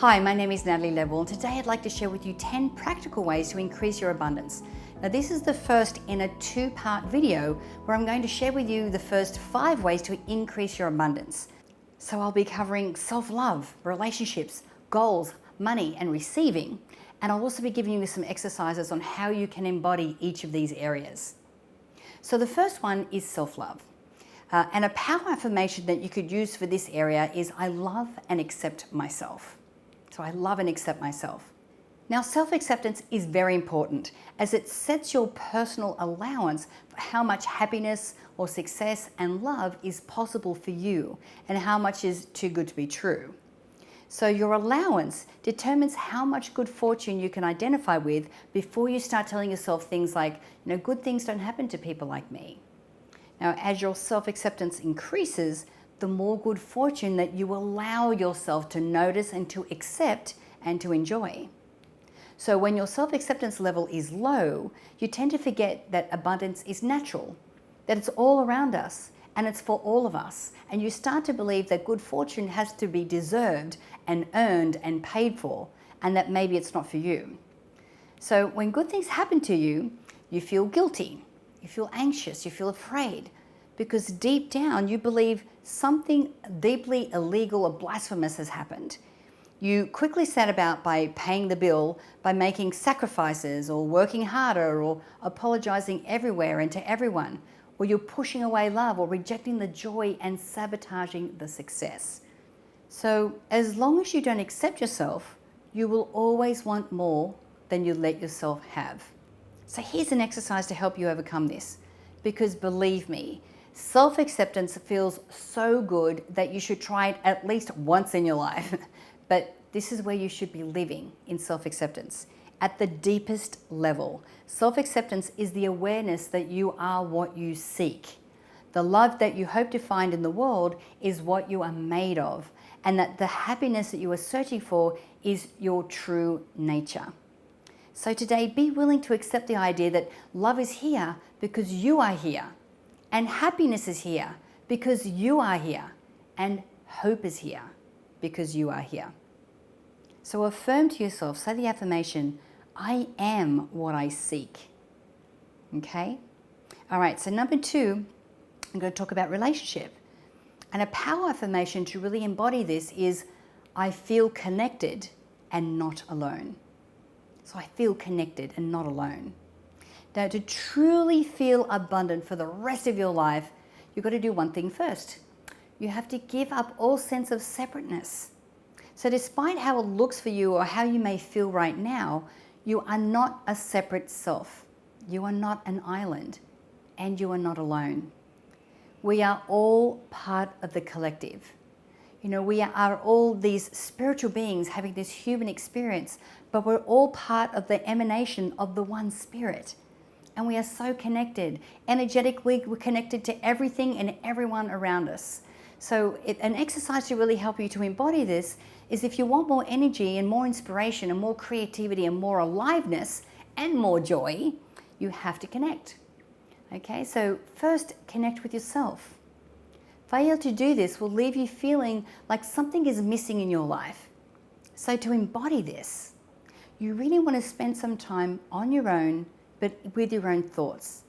Hi, my name is Natalie Ledwell, and today I'd like to share with you 10 practical ways to increase your abundance. Now, this is the first in a two-part video where I'm going to share with you the first 5 ways to increase your abundance. So I'll be covering self-love, relationships, goals, money, and receiving. And I'll also be giving you some exercises on how you can embody each of these areas. So the first one is self-love. And a power affirmation that you could use for this area is, I love and accept myself. So I love and accept myself. Now, self-acceptance is very important as it sets your personal allowance for how much happiness or success and love is possible for you and how much is too good to be true. So your allowance determines how much good fortune you can identify with before you start telling yourself things like, good things don't happen to people like me. Now, as your self-acceptance increases, the more good fortune that you allow yourself to notice and to accept and to enjoy. So when your self-acceptance level is low, you tend to forget that abundance is natural, that it's all around us and it's for all of us. And you start to believe that good fortune has to be deserved and earned and paid for, and that maybe it's not for you. So when good things happen to you, you feel guilty, you feel anxious, you feel afraid, because deep down you believe something deeply illegal or blasphemous has happened. You quickly set about by paying the bill, by making sacrifices or working harder or apologizing everywhere and to everyone, or you're pushing away love or rejecting the joy and sabotaging the success. So as long as you don't accept yourself, you will always want more than you let yourself have. So here's an exercise to help you overcome this, because believe me, self-acceptance feels so good that you should try it at least once in your life. But this is where you should be living in self-acceptance. At the deepest level, self-acceptance is the awareness that you are what you seek. The love that you hope to find in the world is what you are made of, and that the happiness that you are searching for is your true nature. So today, be willing to accept the idea that love is here because you are here, and happiness is here because you are here, and hope is here because you are here. So affirm to yourself, say the affirmation, I am what I seek. Okay? All right, so number 2, I'm going to talk about relationship. And a power affirmation to really embody this is, I feel connected and not alone. So I feel connected and not alone. Now, to truly feel abundant for the rest of your life, you've got to do one thing first. You have to give up all sense of separateness. So despite how it looks for you or how you may feel right now, you are not a separate self. You are not an island, and you are not alone. We are all part of the collective. We are all these spiritual beings having this human experience, but we're all part of the emanation of the one spirit. And we are so connected. Energetically, we're connected to everything and everyone around us. So an exercise to really help you to embody this is, if you want more energy and more inspiration and more creativity and more aliveness and more joy, you have to connect. Okay, so first connect with yourself. Failure to do this will leave you feeling like something is missing in your life. So to embody this, you really want to spend some time on your own, but with your own thoughts.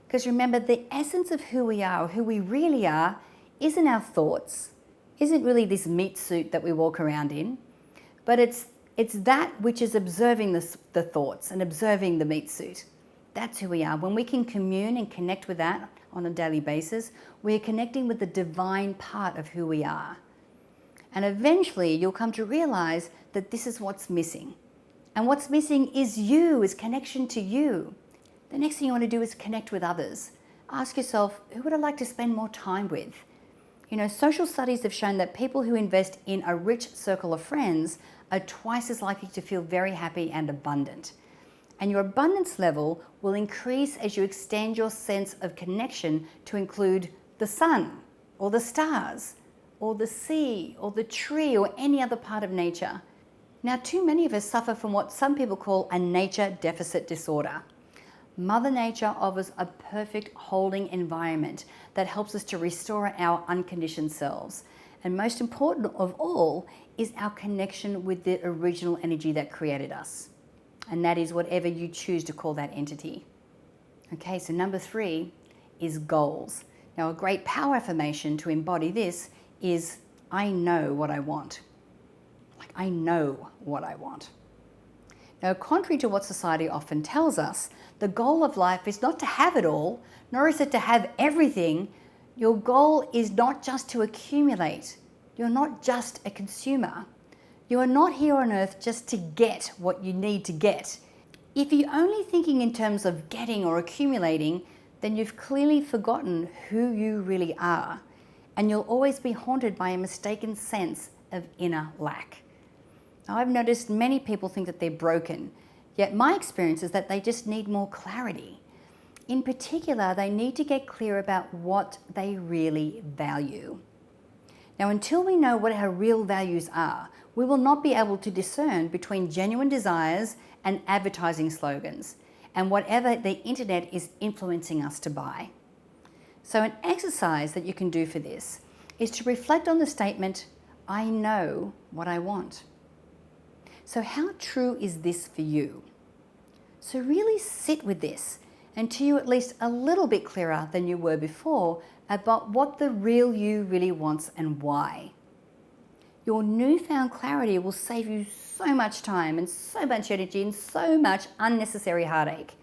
Because remember, the essence of who we are, or who we really are, isn't our thoughts, isn't really this meat suit that we walk around in, but it's that which is observing the thoughts and observing the meat suit. That's who we are. When we can commune and connect with that on a daily basis, we're connecting with the divine part of who we are. And eventually you'll come to realize that this is what's missing. And what's missing is you, is connection to you. The next thing you want to do is connect with others. Ask yourself, who would I like to spend more time with? Social studies have shown that people who invest in a rich circle of friends are twice as likely to feel very happy and abundant. And your abundance level will increase as you extend your sense of connection to include the sun, or the stars, or the sea, or the tree, or any other part of nature. Now, too many of us suffer from what some people call a nature deficit disorder. Mother Nature offers a perfect holding environment that helps us to restore our unconditioned selves. And most important of all is our connection with the original energy that created us. And that is whatever you choose to call that entity. Okay, so number 3 is goals. Now, a great power affirmation to embody this is, I know what I want. Like, I know what I want. Now, contrary to what society often tells us, the goal of life is not to have it all, nor is it to have everything. Your goal is not just to accumulate. You're not just a consumer. You are not here on earth just to get what you need to get. If you're only thinking in terms of getting or accumulating, then you've clearly forgotten who you really are, and you'll always be haunted by a mistaken sense of inner lack. Now, I've noticed many people think that they're broken, yet my experience is that they just need more clarity. In particular, they need to get clear about what they really value. Now, until we know what our real values are, we will not be able to discern between genuine desires and advertising slogans, and whatever the internet is influencing us to buy. So an exercise that you can do for this is to reflect on the statement, I know what I want. So how true is this for you? So really sit with this until you're at least a little bit clearer than you were before about what the real you really wants and why. Your newfound clarity will save you so much time and so much energy and so much unnecessary heartache.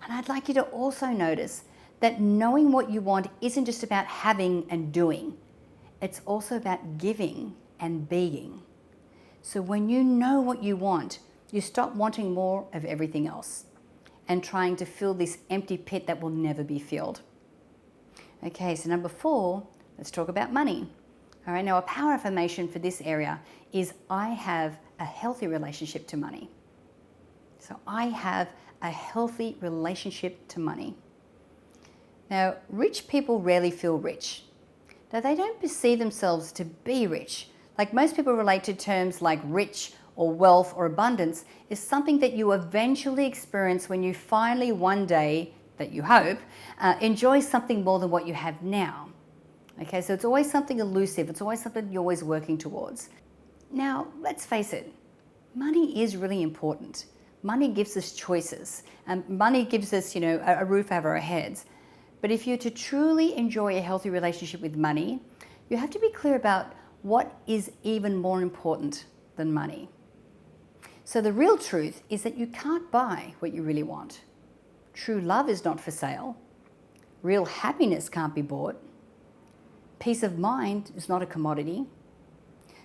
And I'd like you to also notice that knowing what you want isn't just about having and doing. It's also about giving and being. So when you know what you want, you stop wanting more of everything else and trying to fill this empty pit that will never be filled. Okay, so number 4, let's talk about money. All right, now a power affirmation for this area is I have a healthy relationship to money. So I have a healthy relationship to money. Now, rich people rarely feel rich. Now, they don't perceive themselves to be rich. Like most people relate to terms like rich or wealth or abundance is something that you eventually experience when you finally one day, that you hope, enjoy something more than what you have now. Okay, so it's always something elusive. It's always something you're always working towards. Now, let's face it, money is really important. Money gives us choices, and money gives us, a roof over our heads. But if you're to truly enjoy a healthy relationship with money, you have to be clear about what is even more important than money. So the real truth is that you can't buy what you really want. True love is not for sale. Real happiness can't be bought. Peace of mind is not a commodity.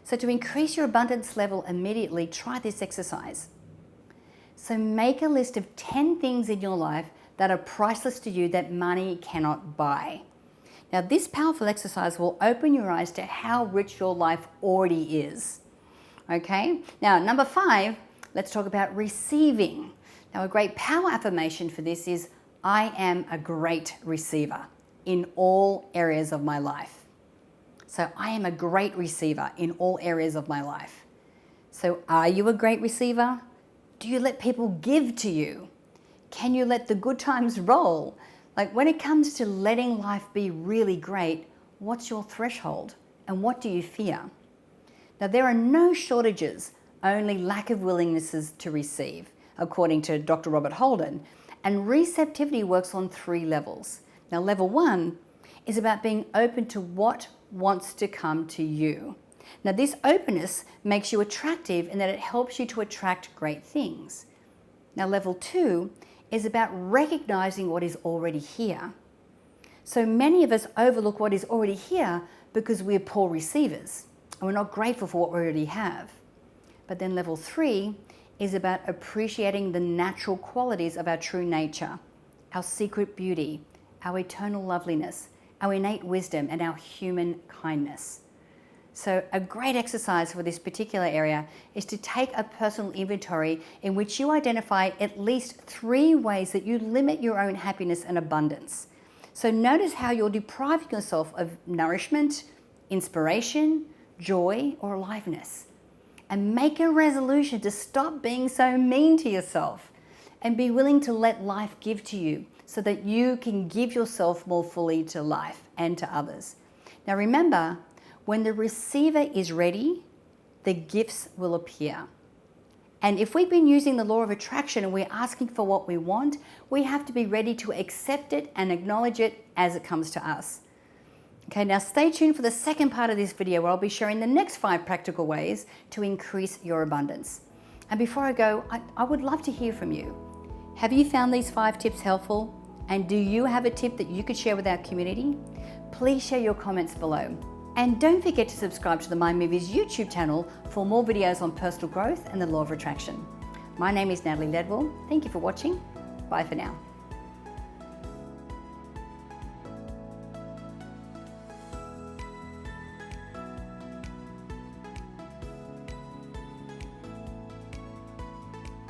So to increase your abundance level immediately, try this exercise. So make a list of 10 things in your life that are priceless to you that money cannot buy. Now, this powerful exercise will open your eyes to how rich your life already is. Okay? Now, number 5, let's talk about receiving. Now, a great power affirmation for this is, I am a great receiver in all areas of my life. So I am a great receiver in all areas of my life. So are you a great receiver? Do you let people give to you? Can you let the good times roll? Like when it comes to letting life be really great, what's your threshold and what do you fear? Now there are no shortages, only lack of willingnesses to receive, according to Dr. Robert Holden. And receptivity works on 3 levels. Now level 1 is about being open to what wants to come to you. Now this openness makes you attractive in that it helps you to attract great things. Now level 2 is about recognizing what is already here. So many of us overlook what is already here because we're poor receivers and we're not grateful for what we already have. But then level 3 is about appreciating the natural qualities of our true nature, our secret beauty, our eternal loveliness, our innate wisdom, and our human kindness. So a great exercise for this particular area is to take a personal inventory in which you identify at least 3 ways that you limit your own happiness and abundance. So notice how you're depriving yourself of nourishment, inspiration, joy, or aliveness. And make a resolution to stop being so mean to yourself and be willing to let life give to you so that you can give yourself more fully to life and to others. Now remember, When the receiver is ready, the gifts will appear. And if we've been using the law of attraction and we're asking for what we want, we have to be ready to accept it and acknowledge it as it comes to us. Okay, now stay tuned for the second part of this video where I'll be sharing the next 5 practical ways to increase your abundance. And before I go, I would love to hear from you. Have you found these 5 tips helpful? And do you have a tip that you could share with our community? Please share your comments below. And don't forget to subscribe to the Mind Movies YouTube channel for more videos on personal growth and the law of attraction. My name is Natalie Ledwell. Thank you for watching. Bye for now.